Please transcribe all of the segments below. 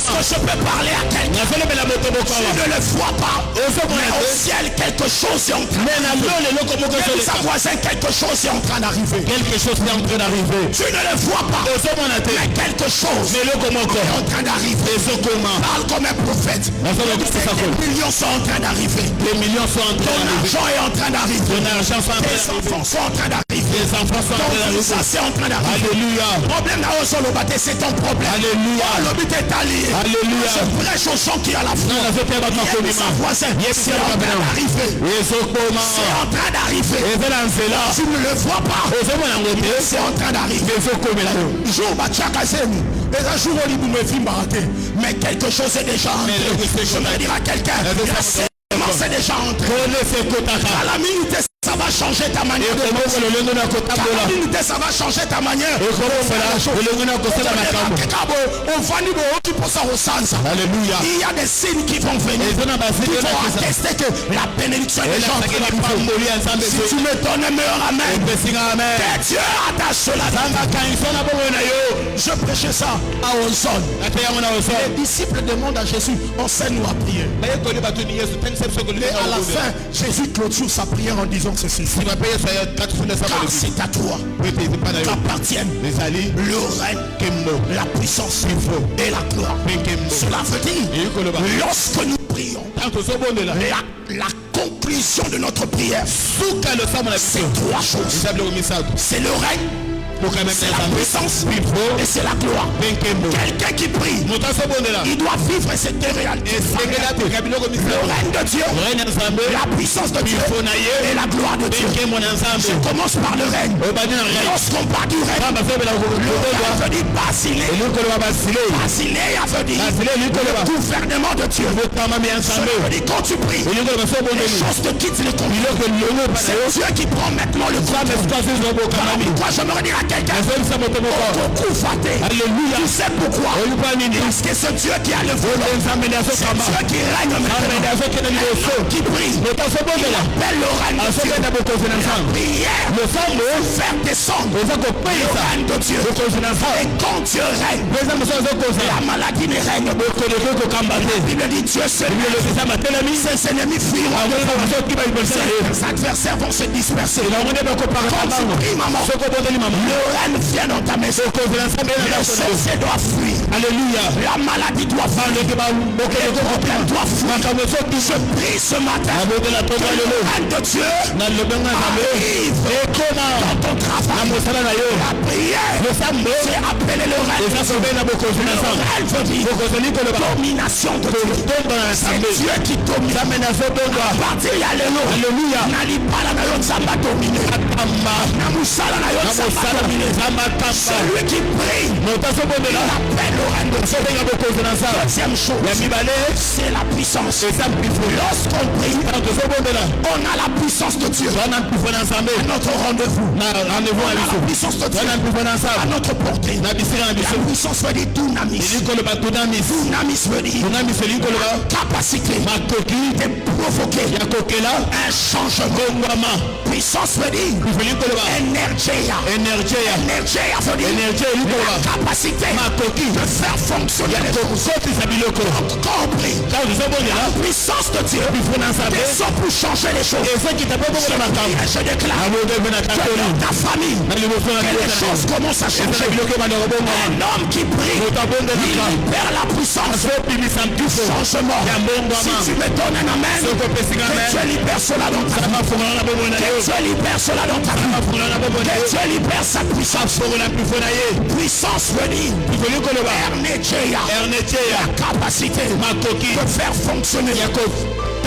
Est-ce que je peux parler à quelqu'un? Tu ne le vois pas, mais au ciel quelque chose est en train d'arriver. Même sa voisin, quelque chose est en train d'arriver. Quelque chose est en train d'arriver. Tu ne le vois pas, mais quelque chose est en train d'arriver. Parle comme un prophète. Les millions sont en train d'arriver. Les millions sont en train d'arriver. Ton argent est en train d'arriver. Ton argent sont en train d'arriver. Les enfants sont en train d'arriver. Les enfants sont en train d'arriver. Ça c'est en train d'arriver. Alléluia. Problème là sur le bâtiment, c'est ton problème. Alléluia. Le but est allié. Alléluia. Je prêche aux gens qui a la foi. Sa voisin, c'est en train d'arriver. C'est en train d'arriver. Tu ne le vois pas. C'est en train d'arriver. Jour Bachakazemi. Et un jour on me filme raté. Mais quelque chose est déjà entré. Je me dire à quelqu'un, c'est déjà entré. À la minute, ça va changer ta manière de penser. À la minute, ça va changer ta manière. Alléluia. Il y a des signes qui vont venir. Il faut attester que la bénédiction est déjà entrée. Si tu me donnes un meilleur amen, que Dieu attache cela. Je prêchais ça à Ozone. Les disciples demandent à Jésus, enseigne-nous à prier. Et à la fin, Jésus clôture sa prière en disant ceci. Car c'est à toi qu'appartiennent le règne, la puissance et la gloire. Cela veut dire, lorsque nous prions, la conclusion de notre prière, c'est trois choses. C'est le règne, c'est la puissance et c'est la gloire. Quelqu'un qui prie, il doit vivre cette réalité. Le règne de Dieu, la puissance de Dieu et la gloire de Dieu. Je commence par le règne. Lorsqu'on parle du règne, le règne veut dire basiler. Basileia veut dire le gouvernement de Dieu. Je veux dire quand tu pries, les choses te quittent le contrôle. C'est Dieu qui prend maintenant le contrôle. Pourquoi je me redis à quelqu'un? Alléluia. Tu sais pourquoi? Parce que c'est Dieu qui a le volant. C'est Dieu qui règne maintenant. Qui prie, il appelle le règne de Dieu. La prière veut faire descendre le règne de Dieu. Et quand Dieu règne, la maladie ne règne pas. La Bible dit Dieu seul. Ses ennemis fuiront. Ses adversaires vont se disperser. Quand tu pries, maman, le règne vient dans ta maison. Le sorcier doit fuir. Alléluia. La maladie doit fuir. Le problème doit fuir. Je prie ce matin que le règne de Dieu arrive dans ton travail. La prière, c'est appeler le règne. Le règne veut dire domination de Dieu. C'est Dieu qui domine. À partir de Alléluia. N'allez pas la naïon, ça va dominer. Namusala naïon, ça va dominer. Celui qui prie, il appelle le règne de Dieu. Deuxième chose, c'est la puissance. Lorsqu'on prie, on a la puissance de Dieu à notre rendez-vous. On a la puissance de Dieu à notre portée. La puissance veut dire dunamis. Dunamis veut dire la capacité de provoquer un changement. Puissance veut dire énergia. Énergia veut dire la capacité de faire fonctionner les choses. Quand on prie, la puissance de Dieu descend pour changer les choses. Je déclare que dans ta famille, que les choses commencent à changer. Un homme qui prie, il libère la puissance du changement. Si tu me donnes un amen, que Dieu libère cela dans ta vie. Que Dieu libère cela dans ta vie. Que Dieu libère sa puissance. Puissance veut dire la capacité de faire fonctionner.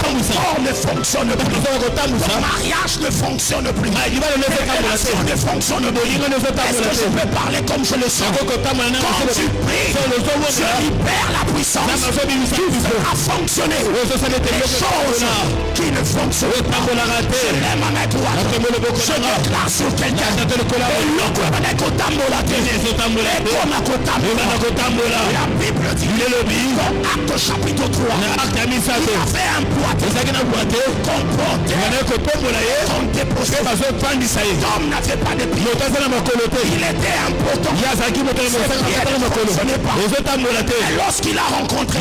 Or ne fonctionne plus. Ton mariage ne fonctionne plus. Les relations ne fonctionnent plus. Est-ce que je peux parler comme je le sens? Quand tu pries, je libère la puissance qui fera fonctionner les choses qui ne fonctionnent pas. Je l'aime avec toi. Je déclare sur quelqu'un. La Bible dit, Acte chapitre 3, il avait un poids comportait comme déposé. L'homme n'avait pas de pied. Il était important. Et lorsqu'il a rencontré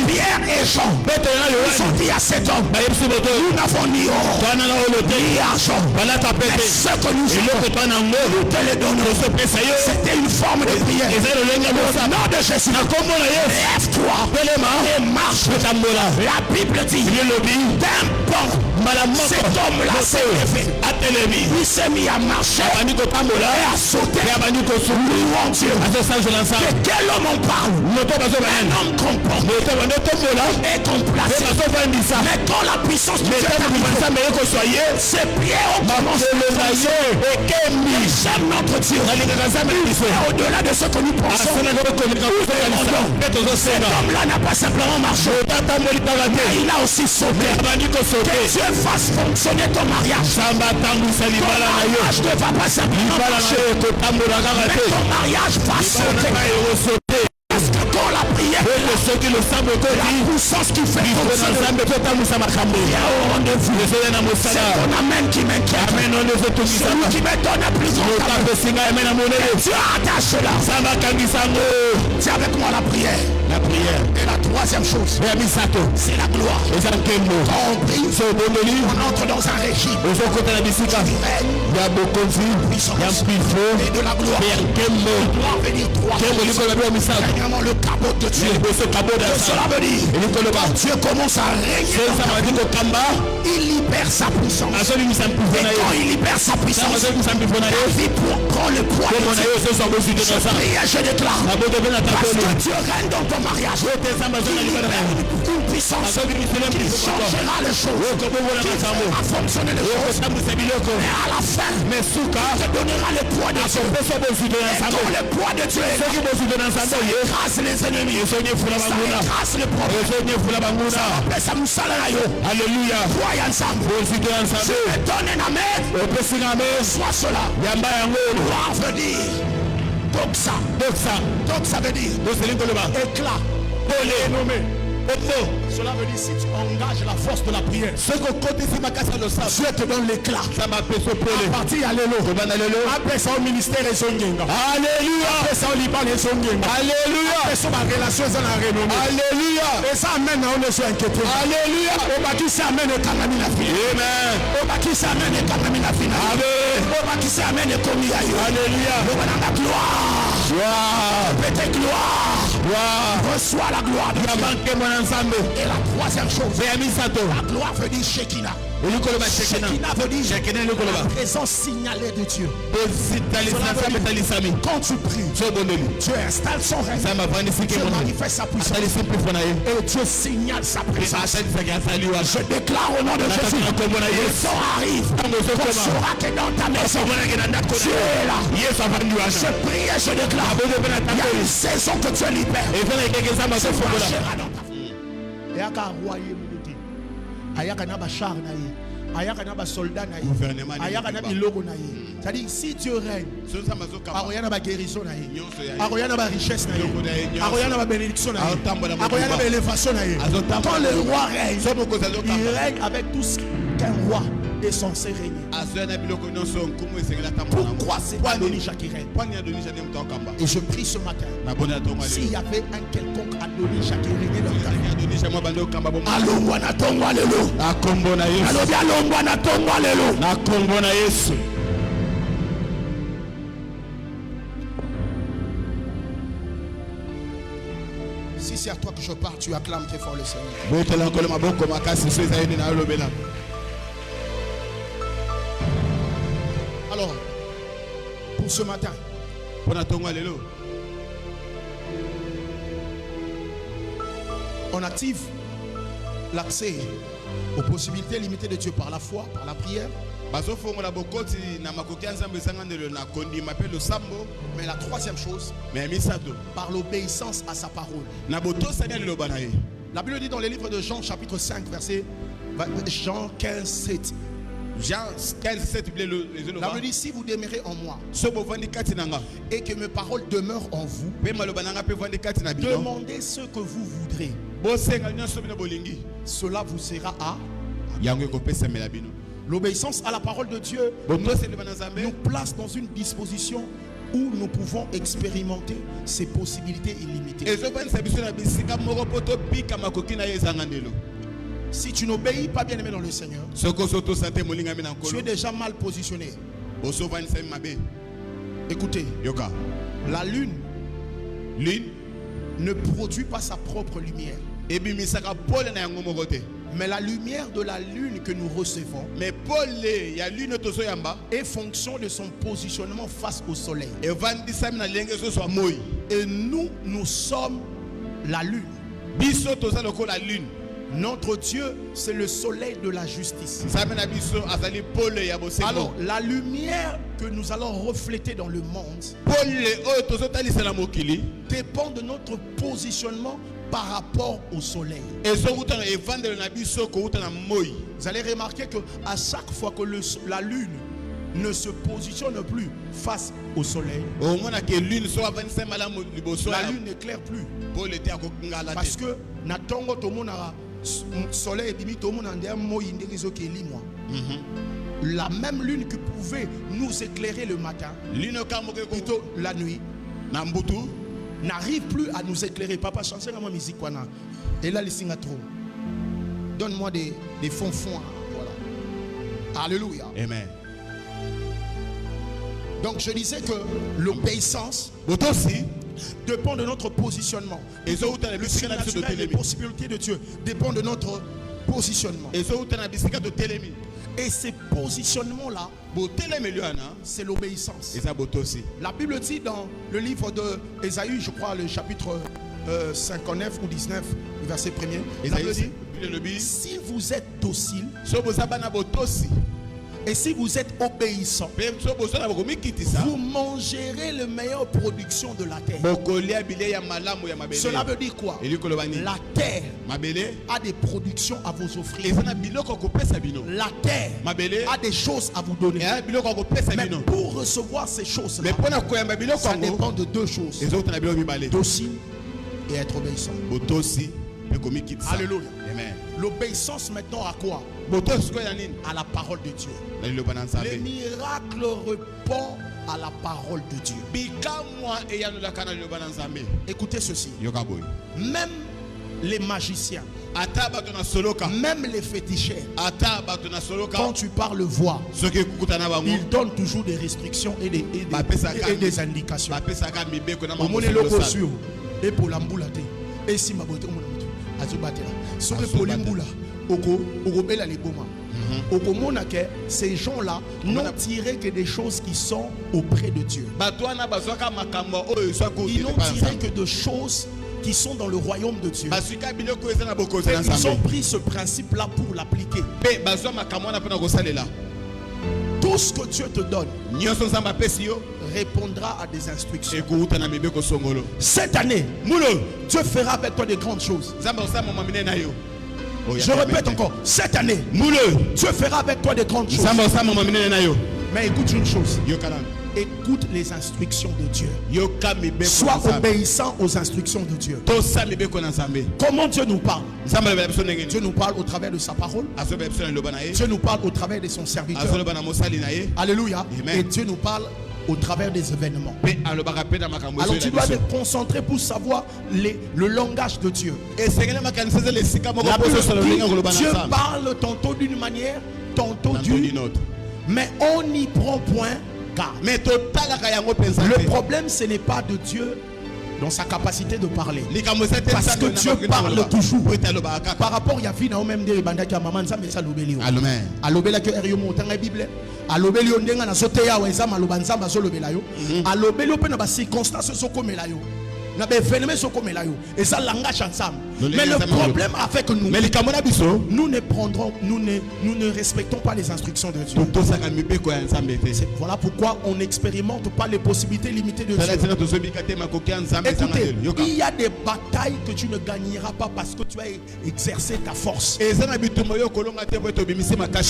Pierre et Jean, ils ont dit à cet homme, nous n'avons ni or, ni argent, mais ce que nous avons, nous te le donnons. C'était une forme de prière. Au nom de Jésus, lève-toi et marche. La Bible dit, d'un pont, cet homme-là s'est levé. Il s'est mis à marcher et à sauter. Louons Dieu. De quel homme on parle? Un homme comporte et qu'on place. Mais quand la puissance de Dieu ses pieds ont commencé à et j'aime notre Dieu. Et au-delà de ce que nous pensons, cet homme-là n'a pas simplement marché, mais il a aussi sauté. Que Dieu fasse fonctionner ton mariage. Ton mariage ne va pas simplement marcher, mais ton mariage va sauter. Parce que quand la prière, la puissance qui fait fonctionner, il y a au rendez-vous. C'est ton amen qui m'inquiète. Celui qui me donne un plus grand amen. Dieu attache là. C'est avec moi la prière. Et la troisième chose, c'est la gloire. Quand on prie, on entre dans un régime et de la gloire. Gloire veut dire trois choses. Premièrement, le cabot de Dieu. Cela veut dire quand Dieu commence à régner, il libère sa puissance. Et quand il libère sa puissance, la vie prend le poids de Dieu. Je déclare, parce que Dieu règne dans ton mariage, il libère une puissance qui changera les choses, qui fera fonctionner les choses. Et à la fin, te donnera le poids de Dieu. Et quand le poids de Dieu ça écrase les ennemis, ça écrase les problèmes, ça nous salarios. Alléluia. Voyons ensemble. Je vais donner un amen. Soit cela. Gloire veut dire doxa. Doxa veut dire éclat. Cela veut dire si tu engages la force de la prière, Dieu te donne l'éclat. À partir alléluia. Après ça au ministère et son genga. Alléluia. Après ça au Liban et son genga. Alléluia. Après ça ma relation est la renommée. Alléluia. Et ça amène on ne soit inquiété. Alléluia. Au baki ça amène kanami la vie. Amen. Au baki ça amène kanami la vie. Amen. Au baki ça amène komi ayo. Alléluia. La gloire. Gloire. Peut-être gloire. Reçois la gloire de Dieu. Et la troisième chose, la gloire veut dire Shekinah. Shekinah veut dire la présence signalée de Dieu. Quand tu pries, Dieu installe son règne, Dieu manifeste sa puissance et Dieu signale sa présence. Je déclare au nom de Jésus, le son arrive, qu'on saura que dans ta maison Dieu est là. Je prie et je déclare, il y a une saison que Dieu libère. C'est franchira dans ta vie. Ayaka royer multi ayaka na ba char na ye ayaka na ba soldat na ye ayaka na biloko na ye. C'est-à-dire si Dieu règne aroya na ba guérison na ye aroya na ba richesse na ye aroya na ba bénédiction na ye aroya na ba élévation na ye. Quand le roi règne, il règne avec tout ce qu'un roi est censé régner. Pourquoi c'est Adonija qui règne? Et je prie ce matin, s'il y avait un quelconque Adonija qui régnait dans ta vie, alongwa na tongwa lelo, alobi alongwa na tongwa lelo. Si c'est à toi que je parle, tu acclames très fort le Seigneur. Alors, pour ce matin, on active l'accès aux possibilités limitées de Dieu par la foi, par la prière. Mais la troisième chose, par l'obéissance à sa parole. La Bible dit dans le livre de Jean chapitre 5 verset Jean 15, 7. Jean 15, 7, la Bible dit si vous demeurez en moi et que mes paroles demeurent en vous, demandez ce que vous voudrez cela vous sera à. yango ekopesamela bino. L'obéissance à la parole de Dieu nous place dans une disposition où nous pouvons expérimenter ces possibilités illimitées. Si tu n'obéis pas, bien aimé dans le Seigneur, tu es déjà mal positionné. Écoutez, la lune ne produit pas sa propre lumière. Mais la lumière de la lune que nous recevons est fonction de son positionnement face au soleil. Et nous sommes la lune. Notre Dieu, c'est le soleil de la justice. Alors, la lumière que nous allons refléter dans le monde dépend de notre positionnement par rapport au soleil. Vous allez remarquer que à chaque fois que la lune ne se positionne plus face au soleil, la lune n'éclaire plus. Parce que soleil la même lune qui pouvait nous éclairer le matin, plutôt la nuit, n'arrive plus à nous éclairer. Papa, chancez ma musique. Et là, les signes trop. Donne-moi des fonds. Voilà. Alléluia. Amen. Donc, je disais que l'obéissance dépend de notre positionnement. Et les possibilités de Dieu dépendent de notre positionnement. Et ces positionnements-là, c'est l'obéissance. La Bible dit dans le livre d'Ésaïe, je crois, le chapitre 59 ou 19, le verset 1er, la Bible dit, si vous êtes docile, et si vous êtes obéissant, vous mangerez la meilleure production de la terre. Cela veut dire quoi? La terre a des productions à vous offrir. La terre a des choses à vous donner. Mais pour recevoir ces choses-là, ça dépend de deux choses: docile et être obéissant. Alléluia. L'obéissance maintenant à quoi? À la parole de Dieu. Les miracles répondent à la parole de Dieu. Écoutez ceci. Même les magiciens, même les féticheurs, quand tu parles voix, ils donnent toujours des restrictions et des indications. Et si ma beauté, ces gens-là n'ont tiré que des choses qui sont auprès de Dieu. Ils n'ont tiré que de choses qui sont dans le royaume de Dieu. Ils ont pris ce principe-là pour l'appliquer. Tout ce que Dieu te donne répondra à des instructions. Cette année, Dieu fera avec toi de grandes choses. Je répète encore, cette année, Dieu fera avec toi de grandes choses. Mais écoute une chose. Écoute les instructions de Dieu. Sois obéissant aux instructions de Dieu. Comment Dieu nous parle? Dieu nous parle au travers de sa parole. Dieu nous parle au travers de son serviteur. Alléluia. Et Dieu nous parle au travers des événements. Alors tu dois te concentrer pour savoir le langage de Dieu. La Bible dit, Dieu parle tantôt d'une manière, tantôt d'une autre. Mais on n'y prend point garde. Le problème, ce n'est pas de Dieu dans sa capacité de parler, parce que Dieu parle toujours. Par rapport à Yafi, même des bandaki à maman, ça me ça l'obéli. Amen. Alobela que Erio Montanga Bible. Alobeli ondenga na soteya wa ezama lobanza bazolobela yo. Alobeli pe na ba circonstances sokomela yo. Na be événement sokomela yo. Et ça langage ensemble. Mais le problème avec nous, nous ne respectons pas les instructions de Dieu. Voilà pourquoi on n'expérimente pas les possibilités limitées de Dieu. Écoutez, il y a des batailles que tu ne gagneras pas parce que tu as exercé ta force. Je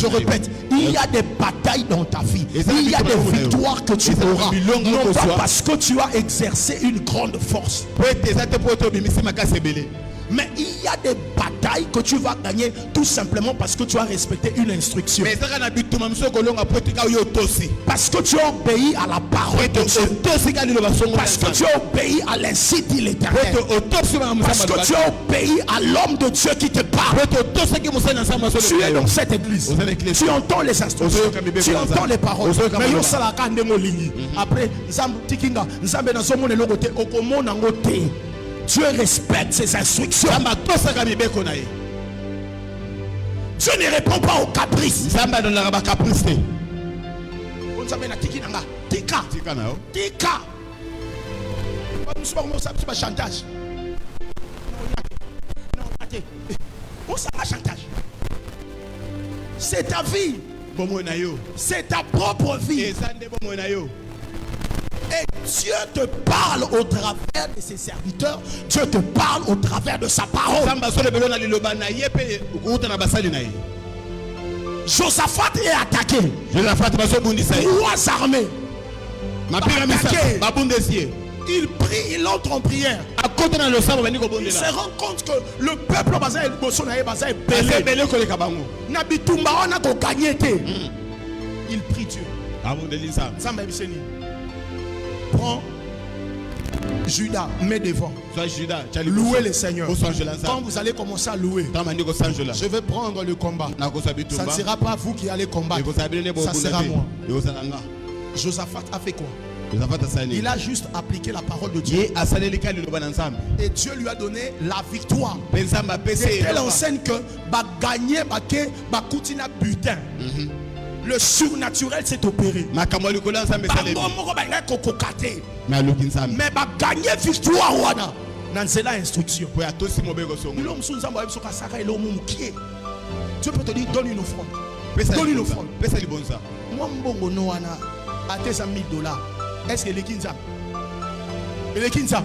répète, il y a des batailles dans ta vie. Il y a des victoires que tu auras, non pas parce que tu as exercé une grande force. Mais il y a des batailles que tu vas gagner tout simplement parce que tu as respecté une instruction. Parce que tu as obéi à la parole de Dieu. Parce que tu as obéi à l'incite de l'Éternel. Parce que tu as obéi à l'homme de Dieu qui te parle. Tu es dans cette église. Tu entends les instructions. Tu entends les paroles. Mais après, Dieu respecte ses instructions. Dieu ne répond pas aux caprices. Tika. Chantage. Chantage. C'est ta vie. C'est ta propre vie. Et Dieu te parle au travers de ses serviteurs. Dieu te parle au travers de sa parole. Josaphat est attaqué. Trois armées. Il prie, il entre en prière. Il se rend compte que le peuple est belé. Il prie Dieu. Prends Judas, mets devant. Louez le Seigneur. Quand vous allez commencer à louer, je vais prendre le combat. Ça ne sera pas vous qui allez combattre. Ça sera moi. Josaphat a fait quoi? Il a juste appliqué la parole de Dieu. Et Dieu lui a donné la victoire. C'est telle enseigne que gagner, butin. Le surnaturel s'est opéré. Mais gagner victoire dans cette instruction. Dieu peut te dire donne une offrande. Donne une offrande. Moi mbongo no wana atesa $1000. Est-ce que les kinza? Et les kinza?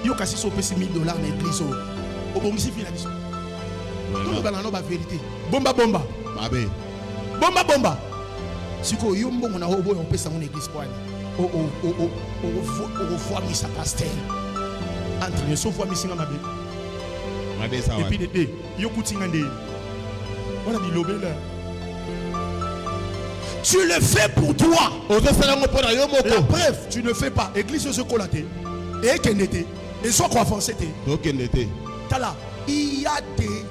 Yo kasi so pesi $1000 na église o bongisi fina biso. Tout dans la vérité. Bomba. Siko yo mbongo na obo on pesa mon église quoi. O revoir misa pasteur. Entre les so fois misinga mabe. Ça et puis de yo kutinga ndé. On a dit l'obéla. Tu le fais pour toi. La preuve, tu ne fais pas. Église se colaté. Et kenete. Et soit quoi avancer. Tala, il y a des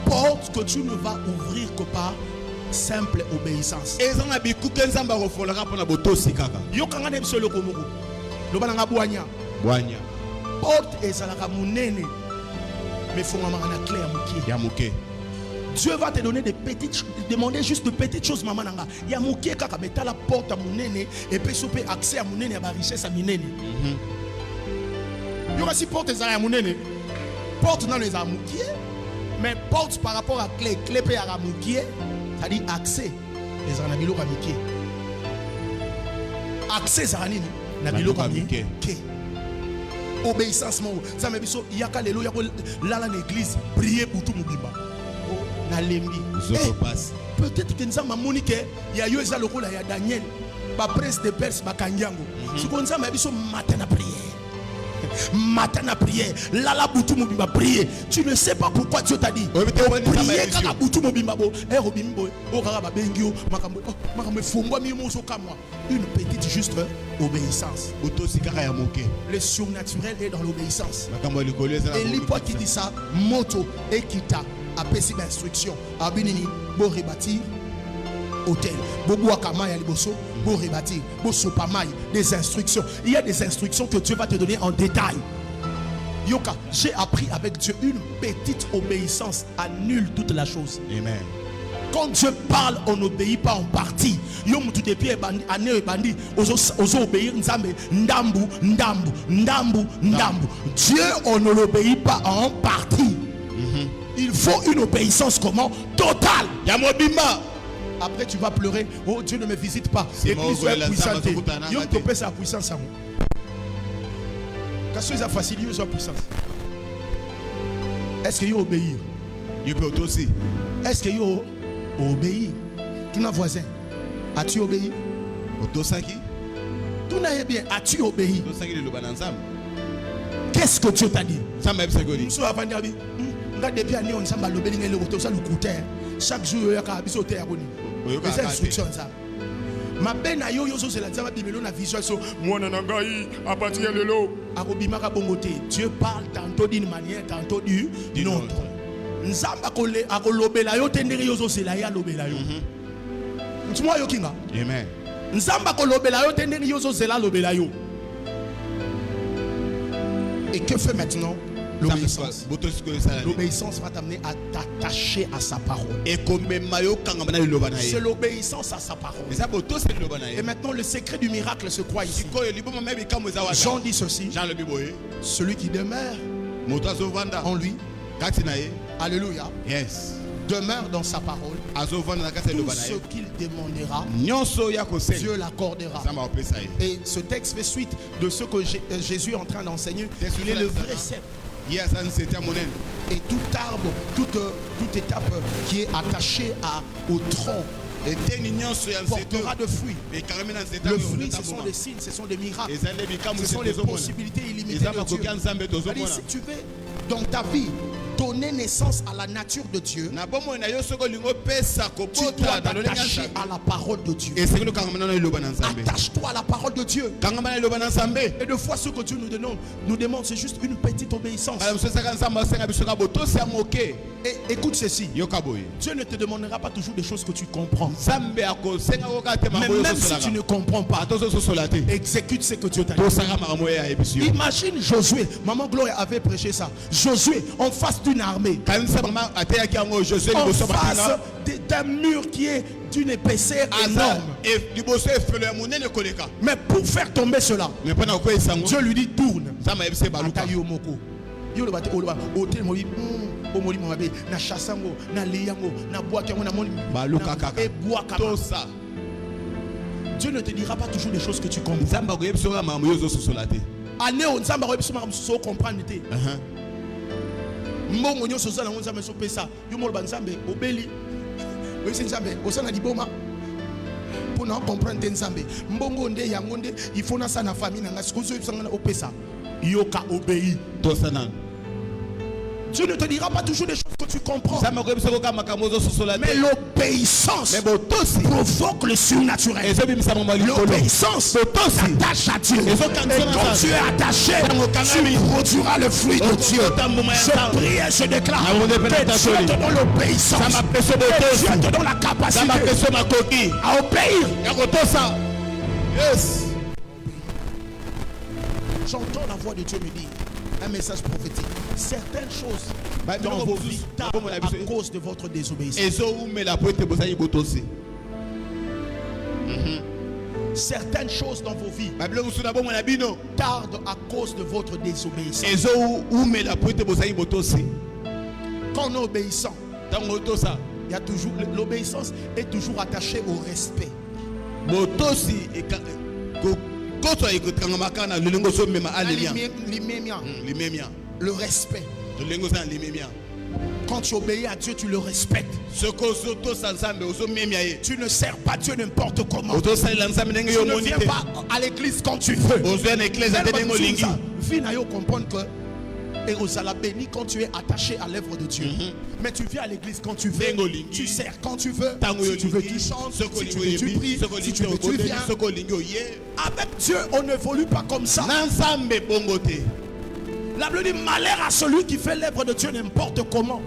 portes que tu ne vas ouvrir que par simple obéissance. Yo kanga ne biso loko moko. Loba nga boanya. Porte ezalaka munene. Mais faut ngama na clé ya mukie. Dieu va te donner des petites, demander juste de petites choses, maman nanga. Il y a mouké kaka meta la porte à munene et puis souper accès à munene à ma richesse à munene. Il y aura si porte à munene, porte dans les amoukier, mais porte par rapport à clé pe à moukier, ça dit accès les anabilo kamikier. Accès ça nini nabilo kamikier. Obéissance mo, ça me biso yaka lelo yako lala l'église prier pour tout mobimba. Peut-être que nous avons moniqué, il y a eu ça le rôle, il y a Daniel, ba prince de Perse, ba Kanyango. Si on a mis matin à prière, là boutou mobimba prier. Tu ne sais pas pourquoi Dieu t'a dit. Prier kaka boutou mobimba bo, robimbo, okara bengio, une petite juste obéissance. Le surnaturel est dans l'obéissance. Et l'hypothèse qui dit ça, moto et kita. Après cette instruction, abinini bo rebâtir hôtel, bo boakama ya liboso, bo rebâtir, bo sopamai, des instructions. Il y a des instructions que Dieu va te donner en détail. Yoka, j'ai appris avec Dieu une petite obéissance annule toute la chose. Amen. Quand Dieu parle, on n'obéit pas en partie. Yom tout depuis année bandi, oso obéir nzambe ndambu. Dieu, on ne l'obéit pas en partie. Il faut une obéissance comment? Totale. Après tu vas pleurer. Oh Dieu ne me visite pas. Église est puissante. Yo te pèse sa puissance à moi. Qu'est-ce que ça facilite sa puissance? Est-ce que yo obéir? You peux aussi. Est-ce que yo obéir? Tu n'as voisin. As-tu obéi? Otosaki. Tu n'as bien. As-tu obéi? Qu'est-ce que Dieu t'a dit? Samba ebisegoli. Muso avandi abi. Nga depuis année on samba lobeli ngele ko ça le coûter. Chaque jour yo ka biso te yakoni. C'est instruction ça. Ma bena yo yo so c'est la nzamba bimelo na vision so mwana na ngai à partir de lelo. Akobima ka bongote. Dieu parle tantôt d'une manière tantôt d'une autre. Nzamba kole akolobela yo tenderi yo so c'est la ya lobela yo. Ntimo yo kinga. Amen. Nzamba kolobela yo tenderi yo so c'est la lobela yo. Et que fait maintenant l'obéissance? L'obéissance va t'amener à t'attacher à sa parole. C'est l'obéissance à sa parole. Et maintenant le secret du miracle se croit ici. Jean dit ceci. Celui qui demeure en lui, alléluia, demeure dans sa parole. Tout ce qu'il demandera, Dieu l'accordera. Et ce texte fait suite de ce que Jésus est en train d'enseigner. Il est le vrai cep. Et tout arbre, toute étape qui est attachée au tronc portera de fruits. Le fruit, ce sont des signes, ce sont des miracles, ce sont les possibilités illimitées de Dieu. Si tu veux dans ta vie donner naissance à la nature de Dieu, tu dois t'attacher à la parole de Dieu. Attache-toi à la parole de Dieu. Et de fois ce que Dieu nous demande, c'est juste une petite obéissance. Et écoute ceci. Dieu ne te demandera pas toujours des choses que tu comprends. Mais même si tu ne comprends pas, exécute ce que Dieu t'a dit. Imagine Josué. Maman Gloria avait prêché ça. Josué en face d'une armée, en face d'un mur qui est d'une épaisseur énorme. Mais pour faire tomber cela, Dieu lui dit tourne. Dieu ne te dira pas toujours des choses que tu comprends. Mbongo nyo soza na nzambe so pesa yo molo banzambe obeli wesi nzambe osana liboma pour na comprendre nzambe mbongo nde yango nde il faut na sa na famille na ngasi kozo yisanga na opesa yoka obéi tosana. Dieu ne te dira pas toujours des choses que tu comprends. Mais l'obéissance provoque le surnaturel. L'obéissance t'attache à Dieu. Et quand tu es attaché, tu produiras le fruit de Dieu. Je prie et je déclare que Dieu te donne l'obéissance. Que Dieu te donne la capacité à obéir. Yes. J'entends la voix de Dieu me dire un message prophétique. Certaines choses dans vos vies tardent à cause de votre désobéissance. Certaines choses dans vos vies tardent à cause de votre désobéissance. Quand on est obéissant, il y a toujours l'obéissance est toujours attachée au respect. Le respect. Quand tu obéis à Dieu, tu le respectes. Tu ne sers pas Dieu n'importe comment. Tu ne viens pas à l'église quand tu veux. Comprendre que et aux béni quand tu es attaché à l'œuvre de Dieu. Mais tu viens à l'église quand tu veux. Tu sers quand tu veux. Si tu veux, tu chantes. Si tu veux, tu pries. Si tu veux, tu viens. Avec Dieu, on n'évolue pas comme ça. La Bible dit malheur à celui qui fait l'œuvre de Dieu n'importe comment.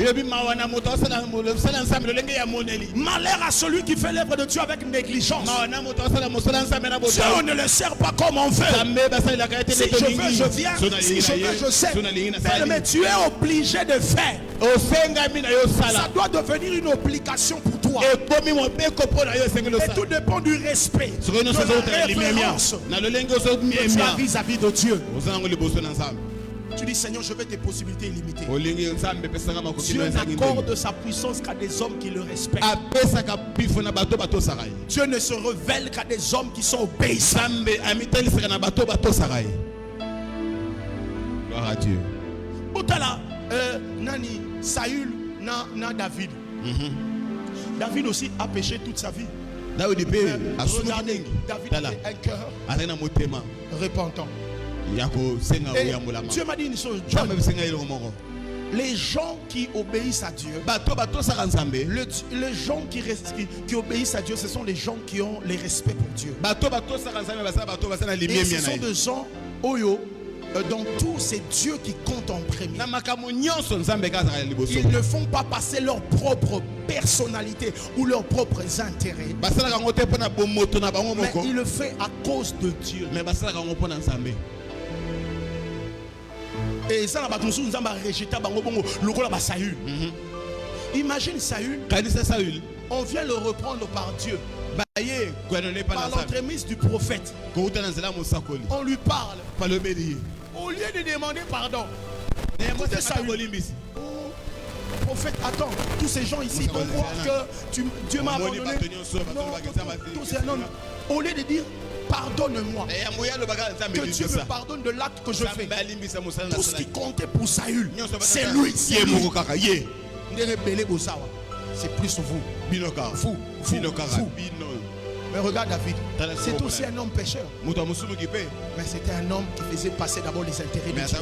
Malheur à celui qui fait l'œuvre de Dieu avec négligence. Dieu ne le sert pas comme on veut. Si je veux, je viens. Si je veux, je sais. Mais tu es obligé de faire. Ça doit devenir une obligation pour toi. Et tout dépend du respect, de la révérence que tu as vis-à-vis de Dieu. Tu dis Seigneur, je veux tes possibilités illimitées. Dieu n'accorde sa puissance qu'à des hommes qui le respectent. Dieu ne se révèle qu'à des hommes qui sont obéissants. Gloire à Dieu. Otala, Nani, Saül, na David. David aussi a péché toute sa vie. David avait un cœur repentant. Et Dieu m'a dit une chose, John, les gens qui obéissent à Dieu, les gens qui obéissent à Dieu, ce sont les gens qui ont les respects pour Dieu. Et ce sont des gens, dans tout, c'est Dieu qui compte en premier. Ils ne font pas passer leur propre personnalité ou leurs propres intérêts, mais il le fait à cause de Dieu. Et ça, imagine Saül, on vient le reprendre par Dieu, par l'entremise du prophète. On lui parle. Au lieu de demander pardon, écoutez Saül. Oh, prophète, attends, tous ces gens ici vont voir que Dieu m'a abandonné. Non, au lieu de dire pardonne-moi, que Dieu me pardonne de l'acte que je fais. Tout ce qui comptait pour Saül, c'est lui. C'est plus vous. Mais regarde David, c'est aussi un homme pécheur. Mais c'était un homme qui faisait passer d'abord les intérêts de Dieu.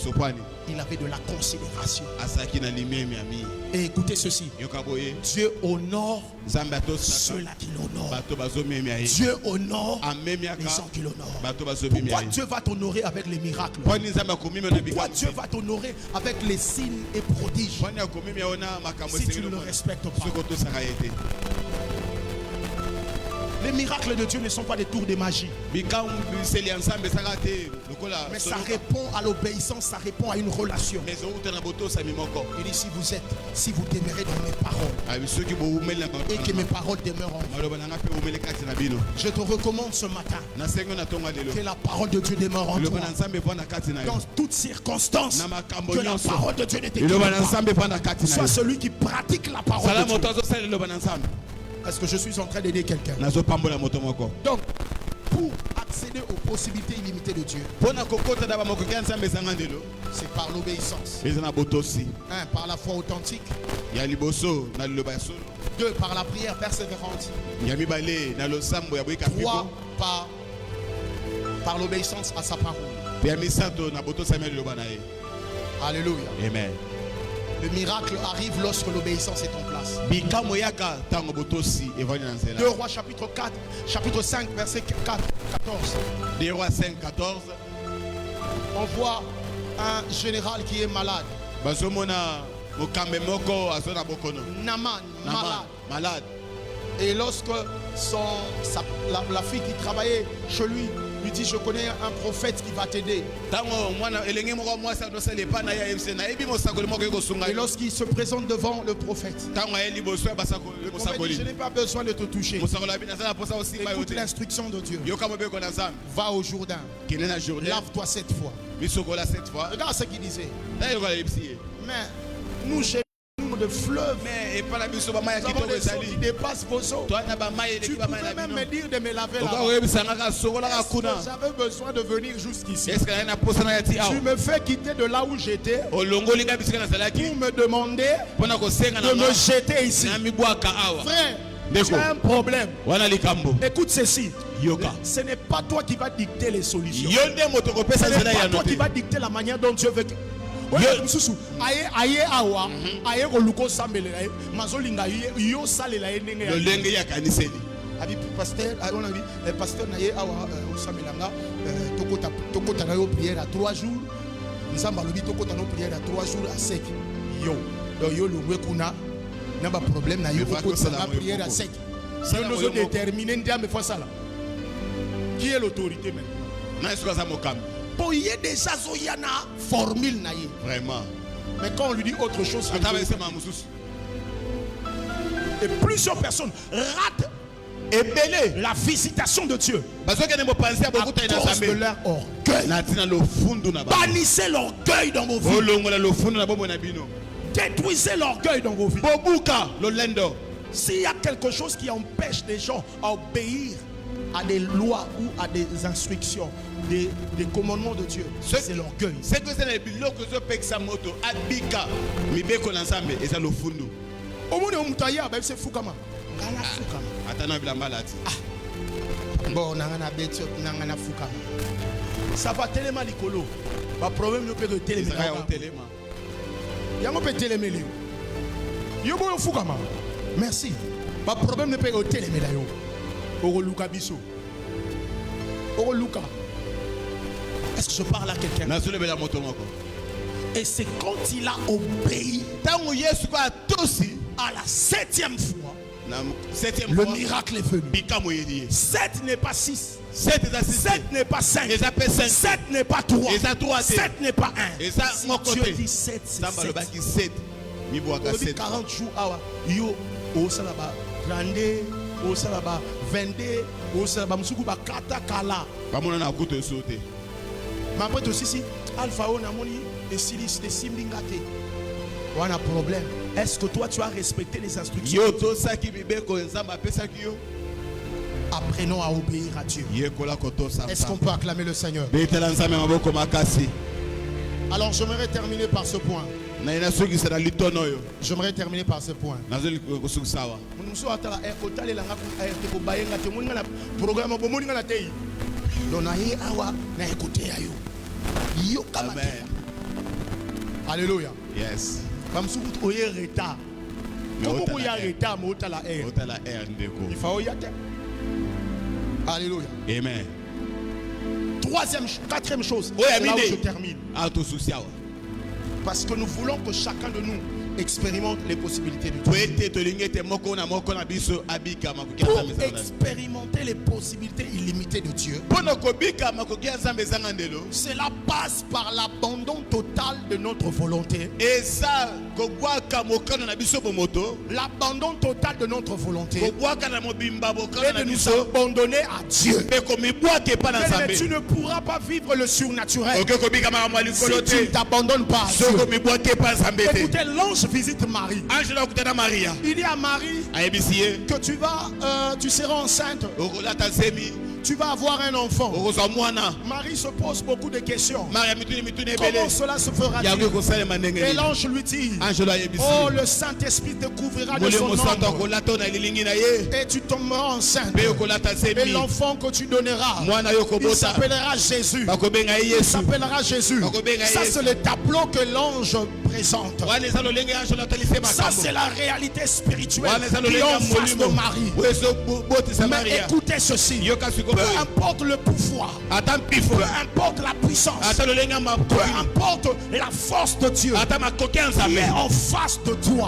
Pourquoi? Il avait de la considération. Et écoutez ceci, Dieu honore ceux-là qui l'honorent. Dieu honore les gens qui l'honorent. Pourquoi Dieu va t'honorer avec les miracles? Pourquoi Dieu va t'honorer avec les signes et prodiges si tu ne le respectes pas? Les miracles de Dieu ne sont pas des tours de magie. Mais ça répond à l'obéissance, ça répond à une relation. Il dit si vous demeurez dans mes paroles et que mes paroles demeurent en vous. Je te recommande ce matin que la parole de Dieu demeure en toi. Dans toutes circonstances, que la parole de Dieu ne t'équipe pas. Sois celui qui pratique la parole de Dieu. Est-ce que je suis en train d'aider quelqu'un? Donc, pour accéder aux possibilités illimitées de Dieu, c'est par l'obéissance. 1. Par la foi authentique. 2. Par la prière persévérante. 3. Par l'obéissance à sa parole. Alléluia. Amen. Le miracle arrive lorsque l'obéissance est en place. 2 Rois chapitre 5, verset 14. 2 Rois 5, 14. On voit un général qui est malade. Naaman, malade. Et lorsque la fille qui travaillait chez lui lui dit, je connais un prophète qui va t'aider. Et lorsqu'il se présente devant le prophète, je n'ai pas besoin de te toucher. Écoute l'instruction de Dieu. Va au Jourdain. Lave-toi 7 fois. Regarde ce qu'il disait. Mais nous, chez nous, de fleuves, nous avons des eaux qui dépassent vos eaux. Tu pouvais même me dire de me laver là-bas. J'avais besoin de venir jusqu'ici. Tu me fais quitter de là où j'étais pour me demander de me jeter ici. Frère, j'ai un problème. Écoute ceci. Ce n'est pas toi qui vas dicter les solutions. Ce n'est pas toi qui vas dicter la manière dont Dieu veut que... pasteur naye awa osamelanga tokota na yo prière à 3 jours. Nzamba lobi tokota na prière à 3 jours à sec. Yo longwe kuna na ba problème na yo tokota na prière à sec. Si nous sommes déterminés ndiambe fois ça là. Qui est l'autorité maintenant? Pour y est déjà zoyana formule naïe. Vraiment. Mais quand on lui dit autre chose, et plusieurs personnes ratent la visitation de Dieu à cause de leur orgueil. Bannissez l'orgueil dans vos vies. Détruisez l'orgueil dans vos vies. S'il y a quelque chose qui empêche les gens à obéir à des lois ou à des instructions, des commandements de Dieu, c'est l'orgueil. C'est que c'est au monde où Moutaya, c'est Fukama. Bon, Nangana Fukama. Ça va tellement likolo. Ba problème ne peut que téléma. Yango peut téléma lui. Yo bo fou kama. Merci. Ba problème ne peut que téléma là yo. Oro Luka biso. Oro Luka. Est-ce que je parle à quelqu'un? Et c'est quand il a obéi à la 7e fois, le miracle est venu. 7 n'est pas 6. 7 n'est pas 5. 7 n'est pas 3. 7 n'est pas 1. Si Dieu dit 7, c'est 7. 40 jours, yo, au salaba, 32, au salaba, 22, au salaba, msukuba kata kala. Mais après aussi, si Alpha on a moni des silices, des simlingate. On a un problème. Est-ce que toi tu as respecté les instructions? Apprenons à obéir à Dieu. Est-ce qu'on peut acclamer le Seigneur? Alors j'aimerais terminer par ce point. J'aimerais terminer par ce point. Amen. Alléluia. Yes. Alléluia. Amen. Quatrième chose. C'est là où je termine. Parce que nous voulons que chacun de nous expérimente les possibilités de Dieu. Pour expérimenter les possibilités illimitées de Dieu, cela passe par l'abandon total de notre volonté. L'abandon total de notre volonté et de nous abandonner à Dieu. Mais tu ne pourras pas vivre le surnaturel si tu ne t'abandonnes pas à Dieu. Écoutez, l'ange visite Marie. Il dit à Marie que tu seras enceinte. Tu vas avoir un enfant. Marie se pose beaucoup de questions. Comment cela se fera-t-il? Et l'ange lui dit, oh, le Saint-Esprit te couvrira de son ombre et tu tomberas enceinte. Et l'enfant que tu donneras, il s'appellera Jésus. Il s'appellera Jésus. Ça c'est le tableau que l'ange présente. Ça c'est la réalité spirituelle qui est en face de Marie. Mais écoutez ceci. Peu importe le pouvoir, peu importe la puissance, peu importe la force de Dieu qui est en face de toi,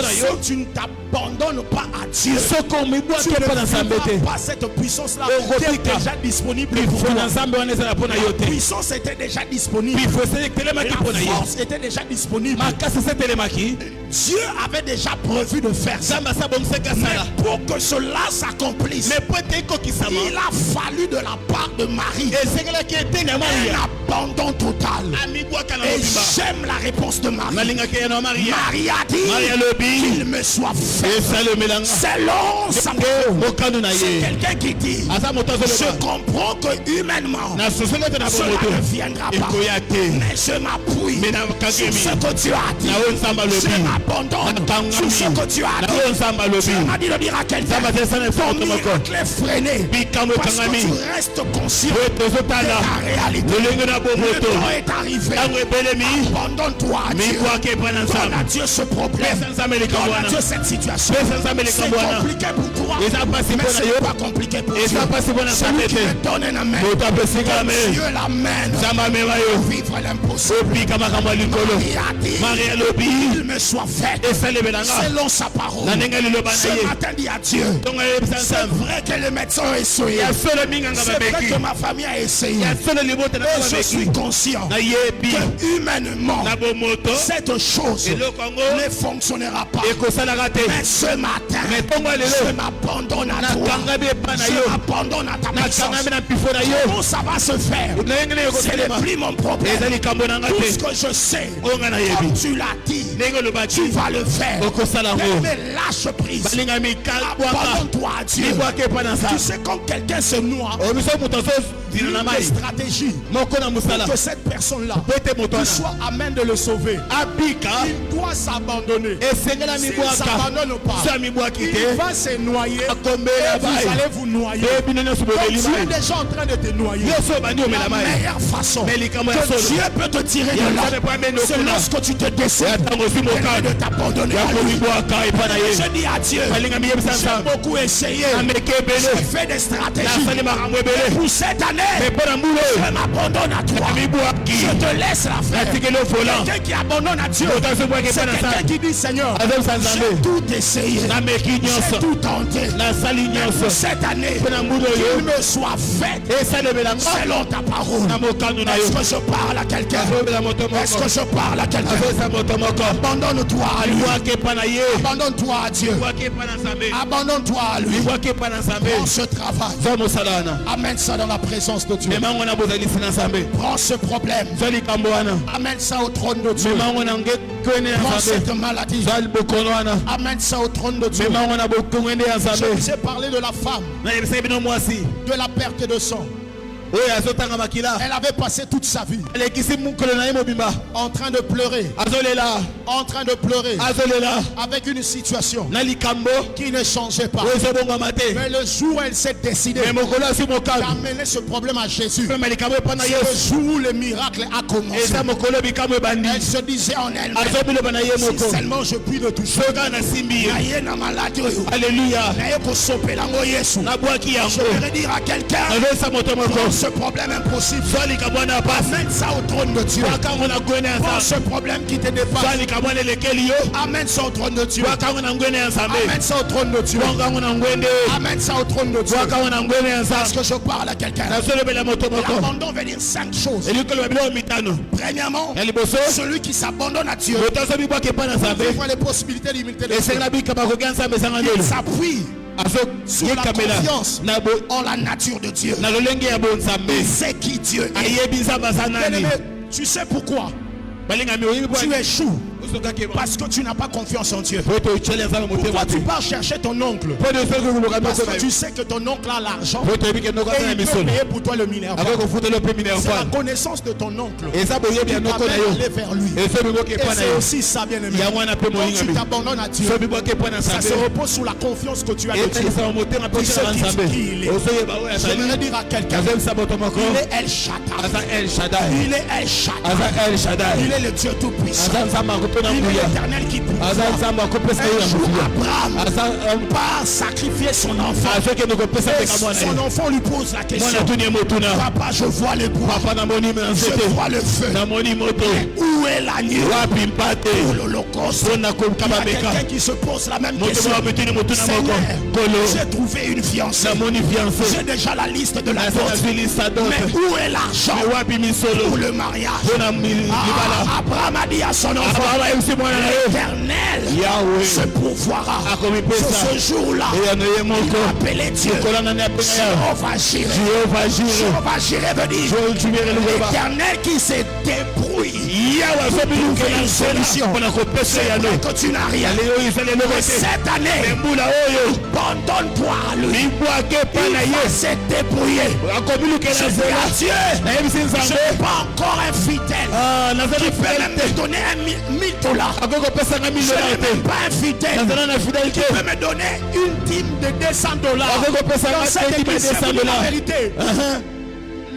si tu ne t'abandonnes pas à Dieu, tu ne vivras pas cette puissance-là qui est déjà disponible pour toi. La puissance était déjà disponible. La force était déjà disponible. Dieu avait déjà prévu de faire ça. Mais pour que cela s'accomplisse, il a fallu de la part de Marie un abandon total. Et j'aime la réponse de Marie. Marie a dit qu'il me soit fait selon sa parole. C'est quelqu'un qui dit, je comprends que humainement cela ne viendra pas, mais je m'appuie sur ce que tu as dit. Je m'abandonne sur ce que tu as dit. Tu m'as dit de dire à quelqu'un, ton miracle est freiné parce que tu restes conscient de la réalité. Le temps est arrivé. Abandonne-toi à Dieu. Donne à Dieu ce problème. Donne à Dieu cette situation. C'est compliqué pour toi, mais c'est pas compliqué pour Dieu. Celui qui me donne un amen, Dieu l'amène pour vivre l'impossible. Marie a dit, il me soit fait selon sa parole. Ce matin dit à Dieu, c'est vrai que les médecins ont essayé, c'est vrai que ma famille a essayé, et je suis conscient que humainement cette chose ne fonctionnera pas. Mais ce matin, je m'abandonne à toi, je m'abandonne à ta puissance. Comment ça va se faire? Ce n'est plus mon problème. Tout ce que je sais, comme tu l'as dit, tu vas le faire. Mais lâche prise. Abandonne-toi à Dieu. Tu sais, quand quelqu'un se noie une des stratégies pour que cette personne-là soit amène de le sauver. Il doit s'abandonner. S'il ne s'abandonne pas, il va se noyer et vous allez vous noyer. Donc tu es déjà en train de te noyer. La meilleure façon que Dieu peut te tirer de là, c'est lorsque tu te décides de t'abandonner à lui. Je dis à Dieu, j'ai beaucoup essayé, j'ai fait des stratégies. Et pour cette année, je m'abandonne à toi. Je te laisse la faire. Quelqu'un qui abandonne à Dieu, c'est quelqu'un qui dit Seigneur, j'ai tout essayé, j'ai tout tenté. Pour cette année, qu'il me soit fait selon ta parole. Est-ce que je parle à quelqu'un? Est-ce que je parle à quelqu'un? Abandonne-toi à lui. Abandonne-toi à Dieu. Abandonne-toi à lui. Prends ce travail. Amène ça dans la présence de Dieu. Prends ce problème. Amène ça au trône de Dieu. Prends cette maladie. Amène ça au trône de Dieu. Je vous ai parlé de la femme, de la perte de sang. Elle avait passé toute sa vie en train de pleurer, avec une situation qui ne changeait pas. Mais le jour où elle s'est décidée d'amener ce problème à Jésus, c'est le jour où le miracle a commencé. Elle se disait en elle-même, si seulement je puis le toucher. Alléluia. Je voudrais dire à quelqu'un, ce problème impossible, amène ça au trône de Dieu. Prends ce problème qui te dépasse, amène ça au trône de Dieu. Amène ça au trône de Dieu. Amène ça au trône de Dieu. Parce que je parle à quelqu'un. L'abandon veut dire 5 choses. Premièrement, celui qui s'abandonne à Dieu, il voit les possibilités limitées de Dieu. Il s'appuie sur la confiance en la nature de Dieu. Il sait qui Dieu est. Bien-aimé, tu sais pourquoi tu échoues? Parce que tu n'as pas confiance en Dieu. Pourquoi tu pars chercher ton oncle? Parce que tu sais que ton oncle a l'argent et il peut payer pour toi le minerval. C'est la connaissance de ton oncle qui t'amène à aller vers lui. Et c'est aussi ça, bien-aimé. Quand tu t'abandonnes à Dieu, ça se repose sur la confiance que tu as de Dieu. Tu sais qui il est. Je voudrais dire à quelqu'un, il est El Shaddai. Il est El Shaddai. Il est le Dieu tout-puissant. Il est l'Éternel qui pourvoit. Un jour, Abraham part sacrifier son enfant. Et son enfant lui pose la question, papa, je vois le bois, je vois le feu, mais où est l'agneau pour l'holocauste? Il y a quelqu'un qui se pose la même question. Seigneur, j'ai trouvé une fiancée, j'ai déjà la liste de la dot, mais où est l'argent pour le mariage? Abraham a dit à son enfant, l'Éternel se pourvoira. C'est ce jour-là, il a appelé Dieu Jéhovah Jireh veut dire l'Éternel qui se débrouille pour trouver une solution. C'est vrai que tu n'as rien. Mais cette année, abandonne-toi à lui. Il va se débrouiller. Je veux à Dieu, je n'ai pas encore un fidèle qui peut même me donner $1000. Je n'ai même pas un fidèle qui peut me donner une dîme de $200. Dans cette église, c'est la vérité.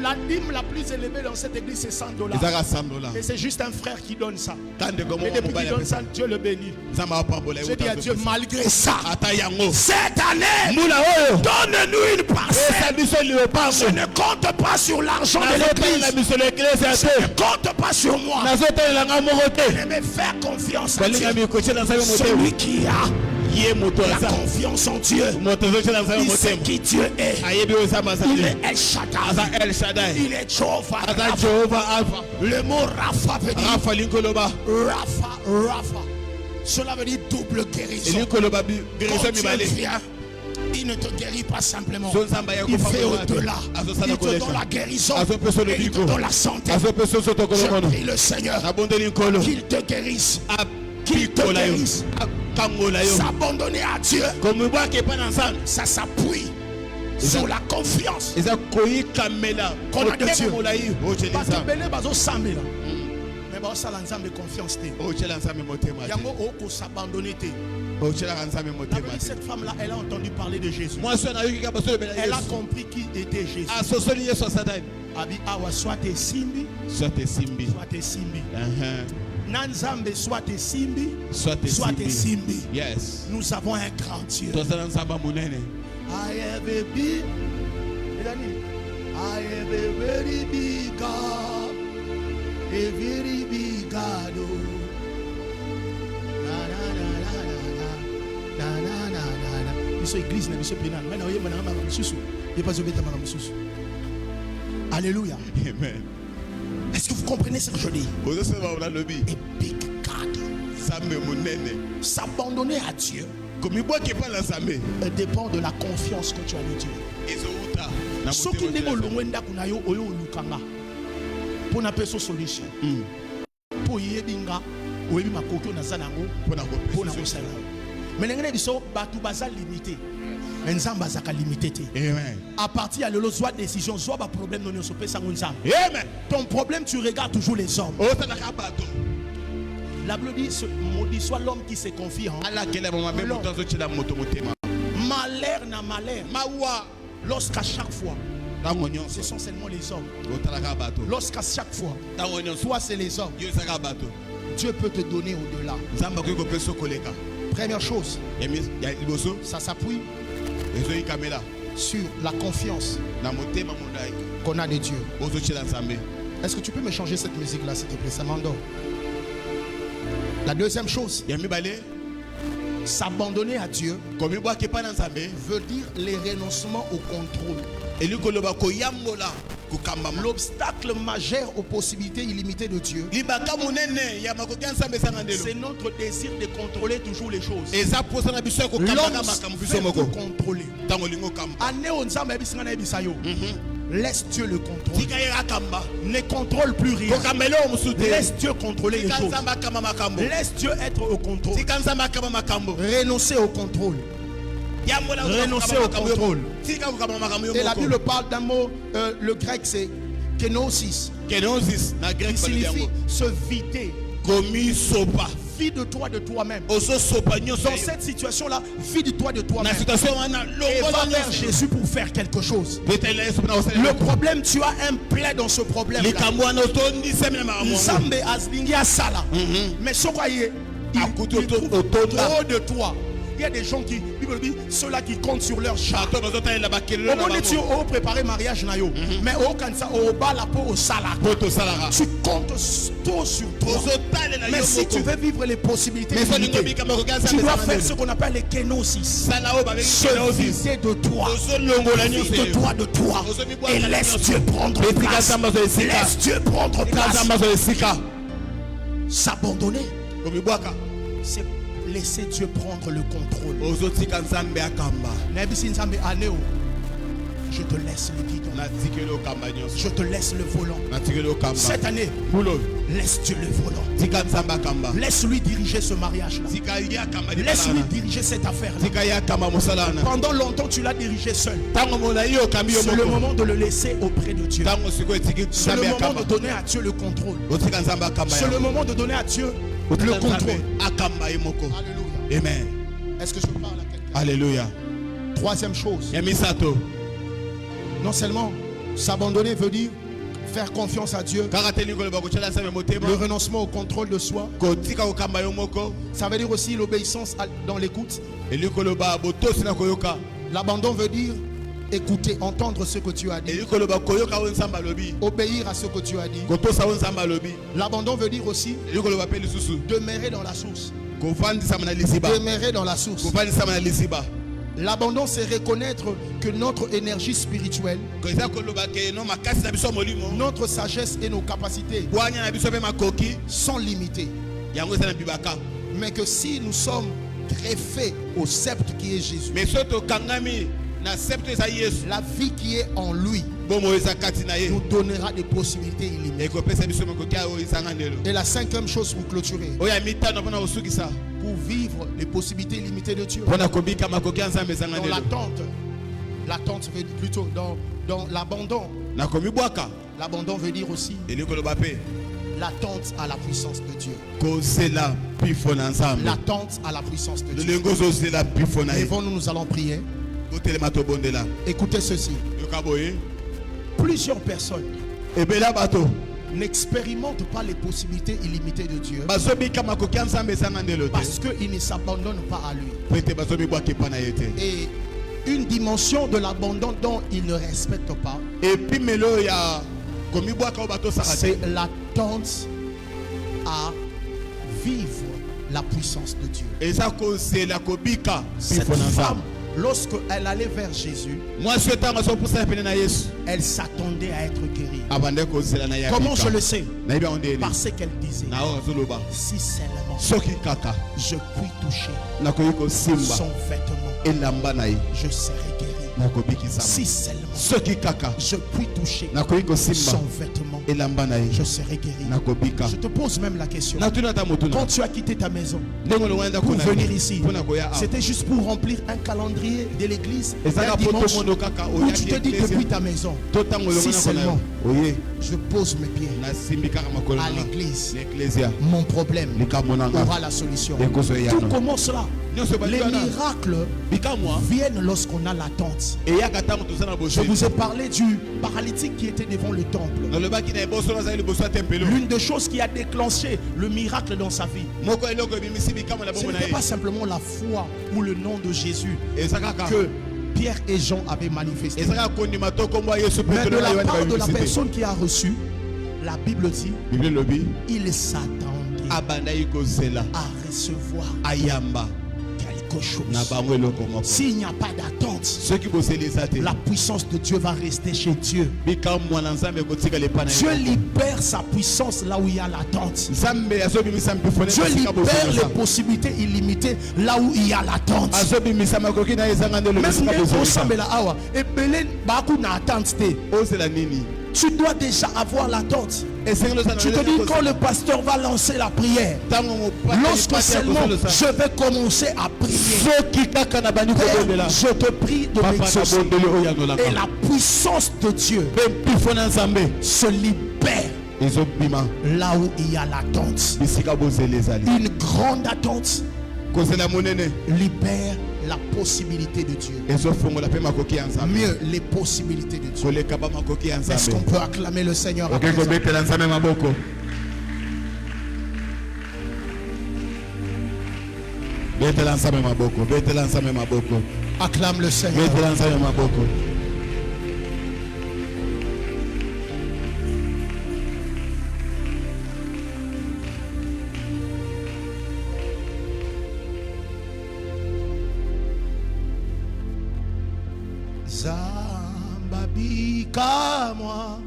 La dîme la plus élevée dans cette église, c'est $100. Et c'est juste un frère qui donne ça. Et depuis qu'il donne ça, Dieu le bénit. Je dis à Dieu, malgré ça, cette année, donne-nous une parcelle. Je ne compte pas sur l'argent de l'église. Je ne compte pas sur moi. Mais faire confiance à Dieu. Celui qui a la confiance en Dieu, il sait qui Dieu est. Il est El Shaddai. Il est Jehovah. Le mot Rapha veut dire Rapha. Cela veut dire double guérison. Quand Dieu vient, il ne te guérit pas simplement. Il fait au-delà. Il te donne la guérison et il te donne la santé. Je prie le Seigneur qu'il te guérisse. Qu'il te guérisse. S'abandonner à Dieu, ça s'appuie sur la confiance qu'on a de Dieu. Parce que Béné bazo samela. Mais bah ça l'ensemble de confiance té. Yango oko s'abandonner té. Cette femme-là, elle a entendu parler de Jésus. Elle a compris qui était Jésus. Abi awa soit te simbi, soit te simbi. Nanzambe soit te simbi, soit te simbi. Yes. Nous avons un grand Dieu. I have a big, I have a very big God, a very big God. Église, alléluia. Amen. Est-ce que vous comprenez ce que je dis? A big God. S'abandonner à Dieu dépend de la confiance que tu as en Dieu. Ce qui n'est pas pour une personne solution. Pour y binga, ou y makoko na zanango, pour na musala. Mais les gens batu bazal limité. Nzamba zaka limité. Amen. À partir de l'autre décision, soit pas problème non se peut sans nzamba. Amen. Ton problème, tu regardes toujours les hommes. La Bible dit, maudit soit l'homme qui se confie en malheur na malheur. Lorsqu'à chaque fois, ce sont seulement les hommes. Lorsqu'à chaque fois, toi c'est les hommes. Dieu peut te donner au-delà. Première chose, ça s'appuie sur la confiance qu'on a de Dieu. Est-ce que tu peux me changer cette musique-là, s'il te plaît? Ça m'endort. La deuxième chose, s'abandonner à Dieu veut dire les renoncements au contrôle. L'obstacle majeur aux possibilités illimitées de Dieu, c'est notre désir de contrôler toujours les choses. L'homme veut tout contrôler. Laisse Dieu le contrôler. Ne contrôle plus rien. Laisse Dieu contrôler les choses. Laisse Dieu être au contrôle. Renoncer au contrôle. Renoncer au contrôle. Et la Bible parle d'un mot, le grec c'est kenosis. Qui signifie se vider. Vide-toi de toi-même. Dans cette situation-là, vide-toi de toi-même. Et va vers Jésus pour faire quelque chose. Le problème, tu as un plaid dans ce problème. Nzambe azlingi asala. Mais ce croyez, il trouve trop de toi. Il y a des gens qui, ceux-là qui comptent sur leur chat. Au moment où tu as préparé mariage, mais au Kansa, au bas la peau au salade. Tu comptes tout sur toi. Mais si tu veux vivre les possibilités, tu dois faire ce qu'on appelle les kénosis. Se vider de toi. Vide-toi de toi. Et laisse Dieu prendre place. Laisse Dieu prendre place. S'abandonner, c'est laisser Dieu prendre le contrôle. Je te laisse le guidon. Je te laisse le volant. Cette année, laisse Dieu le volant. Laisse-lui diriger ce mariage-là. Laisse-lui diriger cette affaire-là. Pendant longtemps, tu l'as dirigé seul. C'est le moment de le laisser auprès de Dieu. C'est le moment de donner à Dieu le contrôle. C'est le moment de donner à Dieu le contrôle. Alléluia. Amen. Est-ce que je parle à quelqu'un? Alléluia. Troisième chose. Non seulement s'abandonner veut dire faire confiance à Dieu. Le renoncement au contrôle de soi. Ça veut dire aussi l'obéissance dans l'écoute. L'abandon veut dire écouter, entendre ce que tu as dit. Obéir à ce que tu as dit. L'abandon veut dire aussi demeurer dans la source. Demeurer dans la source. L'abandon, c'est reconnaître que notre énergie spirituelle, notre sagesse et nos capacités sont limitées. Mais que si nous sommes greffés au sceptre qui est Jésus, la vie qui est en lui nous donnera des possibilités illimitées. Et la cinquième chose pour clôturer, pour vivre les possibilités illimitées de Dieu, dans l'attente L'attente veut plutôt dans l'abandon. L'abandon veut dire aussi l'attente à la puissance de Dieu. L'attente à la puissance de Dieu. Et nous allons prier. Écoutez ceci. Plusieurs personnes n'expérimentent pas les possibilités illimitées de Dieu parce qu'ils ne s'abandonnent pas à lui. Et une dimension de l'abandon dont ils ne respectent pas, c'est l'attente à vivre la puissance de Dieu. Cette femme, lorsqu'elle allait vers Jésus, elle s'attendait à être guérie. Comment je le sais? Parce qu'elle disait, si seulement je puis toucher son vêtement, je serai guéri. Si seulement je puis toucher son vêtement, je serai guéri. Je te pose même la question. Quand tu as quitté ta maison pour venir ici, c'était juste pour remplir un calendrier de l'église un dimanche où tu te dis depuis ta maison, si seulement je pose mes pieds à l'église, mon problème aura la solution. Tout commence là. Les miracles viennent lorsqu'on a l'attente. Je vous ai parlé du paralytique qui était devant le temple. L'une des choses qui a déclenché le miracle dans sa vie, ce n'était pas simplement la foi ou le nom de Jésus que Pierre et Jean avaient manifesté, mais de la part de la personne qui a reçu, la Bible dit, il s'attendait à recevoir quelque chose. S'il n'y a pas d'attente, la puissance de Dieu va rester chez Dieu. Dieu libère sa puissance là où il y a l'attente. Dieu libère les possibilités illimitées là où il y a l'attente. Tu dois déjà avoir l'attente. Tu te dis quand le pasteur va lancer la prière, lorsque seulement je vais commencer à prier, je te prie de m'exaucer. Et la puissance de Dieu se libère là où il y a l'attente. Une grande attente libère la possibilité de Dieu. Mieux, les possibilités de Dieu. Est-ce qu'on peut acclamer le Seigneur? Acclame le Seigneur. Zambabika moi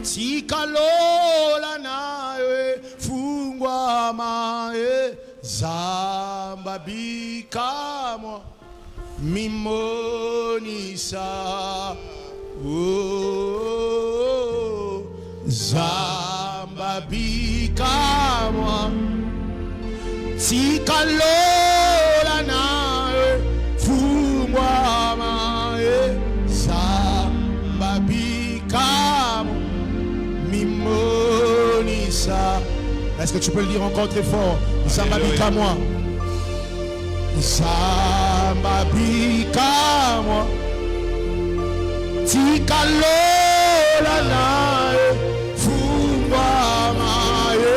tikalola nawe fungwa mae Zambabika moi mimonisa oh Zambabika moi tikalola nawe fungwa Est-ce que tu peux le dire encore très fort? Zambabika moi. Zambabika moi. Tikalola nae fumba mae.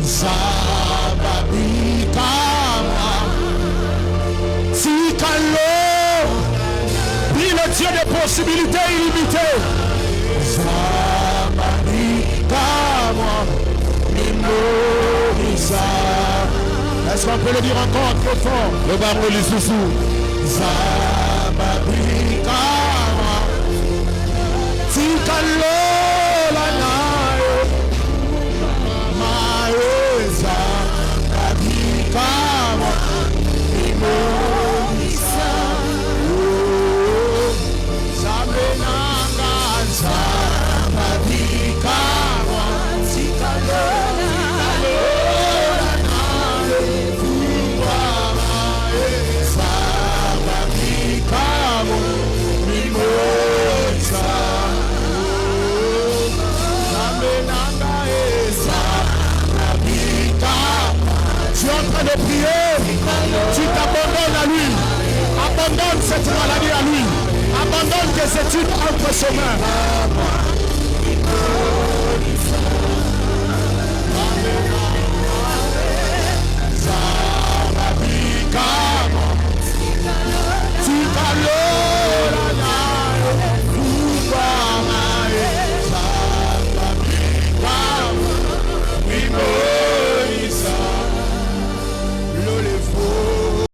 Zambabika Dis le Dieu des possibilités illimitées. Est-ce qu'on peut le dire encore trop fort? Le baron les sous-sous. Zababika Tikalola nae Maeza Zababika Zambabika cette maladie à lui. Abandonne tes études entre ses mains.